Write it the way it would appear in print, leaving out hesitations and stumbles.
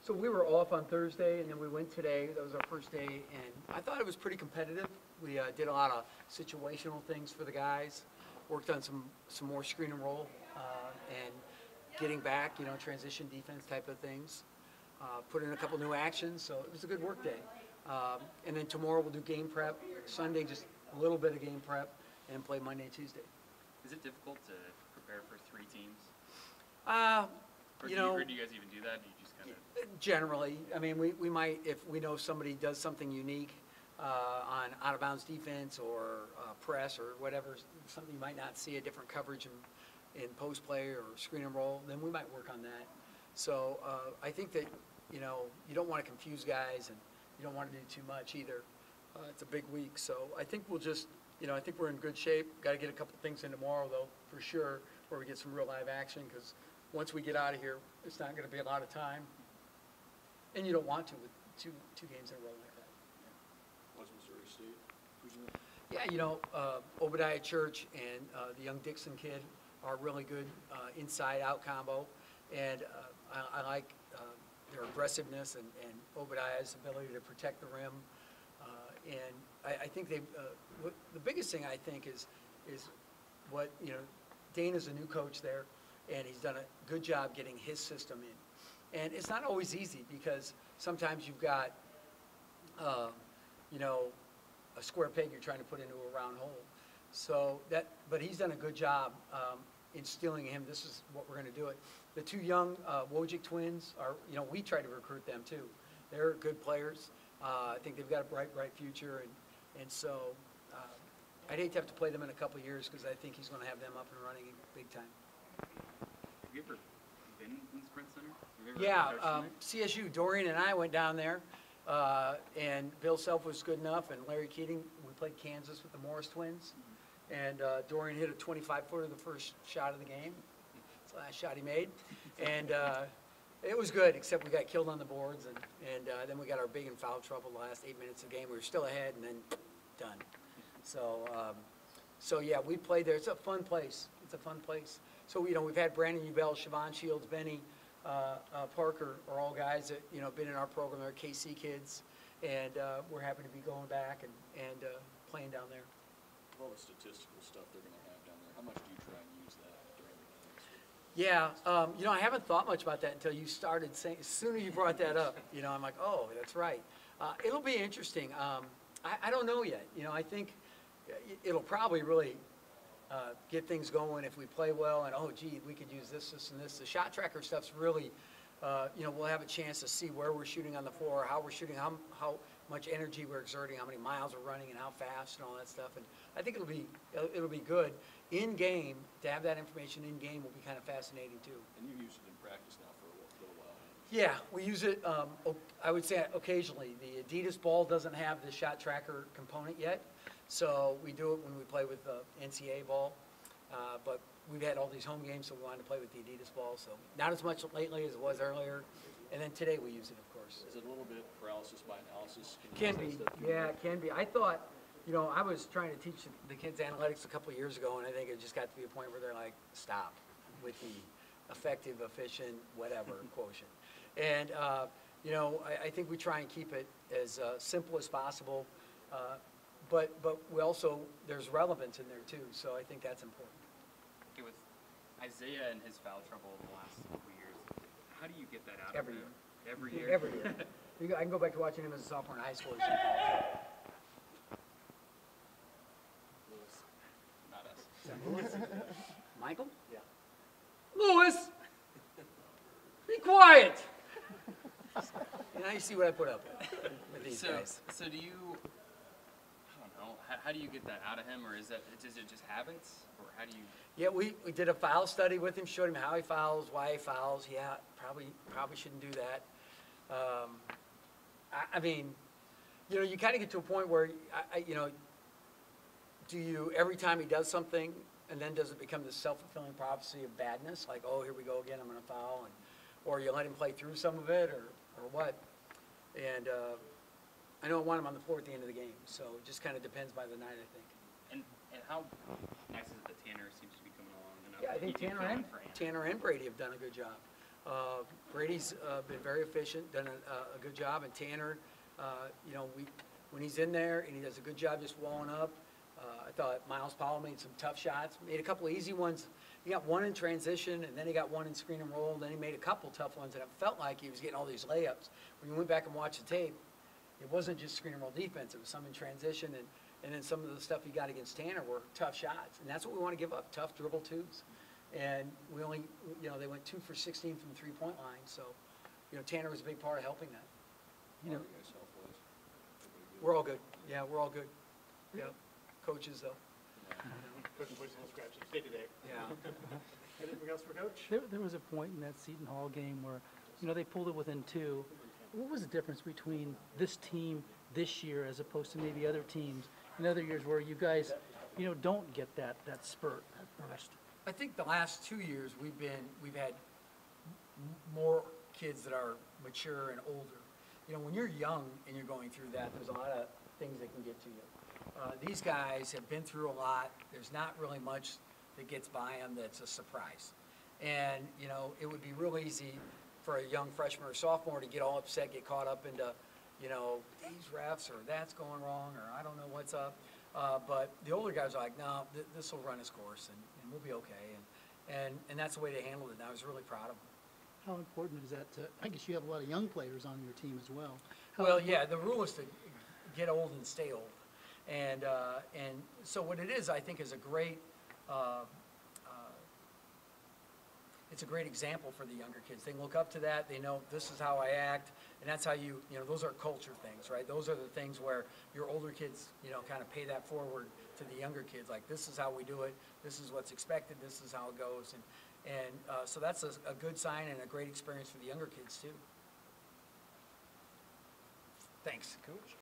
So we were off on Thursday, and then we went today. That was our first day, and I thought it was pretty competitive. We did a lot of situational things for the guys, worked on some more screen and roll, and getting back, transition defense type of things. Put in a couple new actions, so it was a good work day. And then tomorrow we'll do game prep. Sunday, just a little bit of game prep, and play Monday, Tuesday. Is it difficult to prepare for 3 teams? Or do you guys even do that? Do you just kind of... Generally. I mean, we might, if we know somebody does something unique on out-of-bounds defense or press or whatever, something you might not see, a different coverage in post play or screen and roll, then we might work on that. So I think that, you don't want to confuse guys, and you don't want to do too much either. It's a big week, so I think we'll just, I think we're in good shape. Got to get a couple things in tomorrow, though, for sure, where we get some real live action, because once we get out of here, it's not going to be a lot of time. And you don't want to with two games in a row like that. What's Missouri State? Who's in it? Yeah, Obadiah Church and the young Dixon kid are really good inside-out combo. And I like their aggressiveness and Obadiah's ability to protect the rim. And I think the biggest thing I think is what, Dana's a new coach there, and he's done a good job getting his system in. And it's not always easy, because sometimes you've got, a square peg you're trying to put into a round hole. So but he's done a good job instilling in him, this is what we're going to do it. The 2 young Wojcik twins are, we try to recruit them too. They're good players. I think they've got a bright future, and so I'd hate to have to play them in a couple of years, because I think he's going to have them up and running big time. Have you ever been in the Sprint Center? Yeah, CSU, Dorian and I went down there, and Bill Self was good enough, and Larry Keating, we played Kansas with the Morris twins, and Dorian hit a 25-footer the first shot of the game. It's the last shot he made, and it was good, except we got killed on the boards, and then we got our big in foul trouble the last 8 minutes of the game. We were still ahead, and then done. So yeah, we played there. It's a fun place. It's a fun place. So, we've had Brandon Ubell, Siobhan Shields, Benny Parker are all guys that, been in our program. They're KC kids, and we're happy to be going back and playing down there. All the statistical stuff they're going to have down there, how much do you try and use that during the games? Yeah, I haven't thought much about that until you started saying, as soon as you brought that up, I'm like, oh, that's right. It'll be interesting. I don't know yet. I think it'll probably really get things going if we play well, and, oh, gee, we could use this, and this. The shot tracker stuff's really, we'll have a chance to see where we're shooting on the floor, how we're shooting, how much energy we're exerting, how many miles we're running, and how fast, and all that stuff. And I think it'll be good. In game, to have that information in game will be kind of fascinating too. And you've used it in practice now for a little while. Yeah, we use it, I would say occasionally. The Adidas ball doesn't have the shot tracker component yet, so we do it when we play with the NCAA ball. But we've had all these home games, so we wanted to play with the Adidas ball. So not as much lately as it was earlier. And then today we use it, of course. Is it a little bit paralysis by analysis? Can be, yeah, it can be. I thought, I was trying to teach the kids analytics a couple of years ago, and I think it just got to be a point where they're like, stop with the effective, efficient, whatever quotient. And, I think we try and keep it as simple as possible, but we also, there's relevance in there too, so I think that's important. Okay, with Isaiah and his foul trouble the last couple of years, how do you get that out Every of him? year. Every year? Every year. I can go back to watching him as a sophomore in high school. Not us. Michael? Yeah. Lewis! Be quiet! Now you see what I put up with these guys. So do you, I don't know, how do you get that out of him, or is it just habits, or how do you? Yeah, we did a foul study with him, showed him how he fouls, why he fouls. Yeah, probably shouldn't do that. I mean, you kind of get to a point where, do you, every time he does something, and then does it become this self-fulfilling prophecy of badness? Like, oh, here we go again, I'm going to foul. Or you let him play through some of it, or what? And I know I want him on the floor at the end of the game, so it just kind of depends by the night, I think. And how nice is it that Tanner seems to be coming along? Yeah, I think Tanner and Brady have done a good job. Brady's been very efficient, done a good job, and Tanner, you know, when he's in there and he does a good job just walling up. I thought Miles Powell made some tough shots, made a couple of easy ones. He got one in transition, and then he got one in screen and roll. Then he made a couple tough ones, and it felt like he was getting all these layups. When you went back and watched the tape, it wasn't just screen and roll defense. It was some in transition, and then some of the stuff he got against Tanner were tough shots, and that's what we want to give up, tough dribble twos. And we only, you know, they went 2 for 16 from the three-point line, so, you know, Tanner was a big part of helping that. You know, guys health-wise? Everybody good? We're all good. Yeah, we're all good. Yeah, coaches though. Coach's voice is a little scratchy. Stay today. Yeah. Anything else for Coach? There was a point in that Seton Hall game where, you know, they pulled it within 2. What was the difference between this team this year as opposed to maybe other teams in other years where you guys, you know, don't get that spurt at first? I think the last 2 years we've had more kids that are mature and older. You know, when you're young and you're going through that, there's a lot of things that can get to you. These guys have been through a lot. There's not really much that gets by them that's a surprise. And, you know, it would be real easy for a young freshman or sophomore to get all upset, get caught up into, you know, these refs or that's going wrong or I don't know what's up. But the older guys are like, no, this will run its course and we'll be okay. And that's the way they handled it. And I was really proud of them. How important is that to, I guess you have a lot of young players on your team as well. Well, yeah, the rule is to get old and stay old. And so what it is, I think, is a great, it's a great example for the younger kids. They can look up to that. They know this is how I act. And that's how you know, those are culture things, right? Those are the things where your older kids, you know, kind of pay that forward to the younger kids. Like, this is how we do it. This is what's expected. This is how it goes. And so that's a good sign and a great experience for the younger kids, too. Thanks. Coach?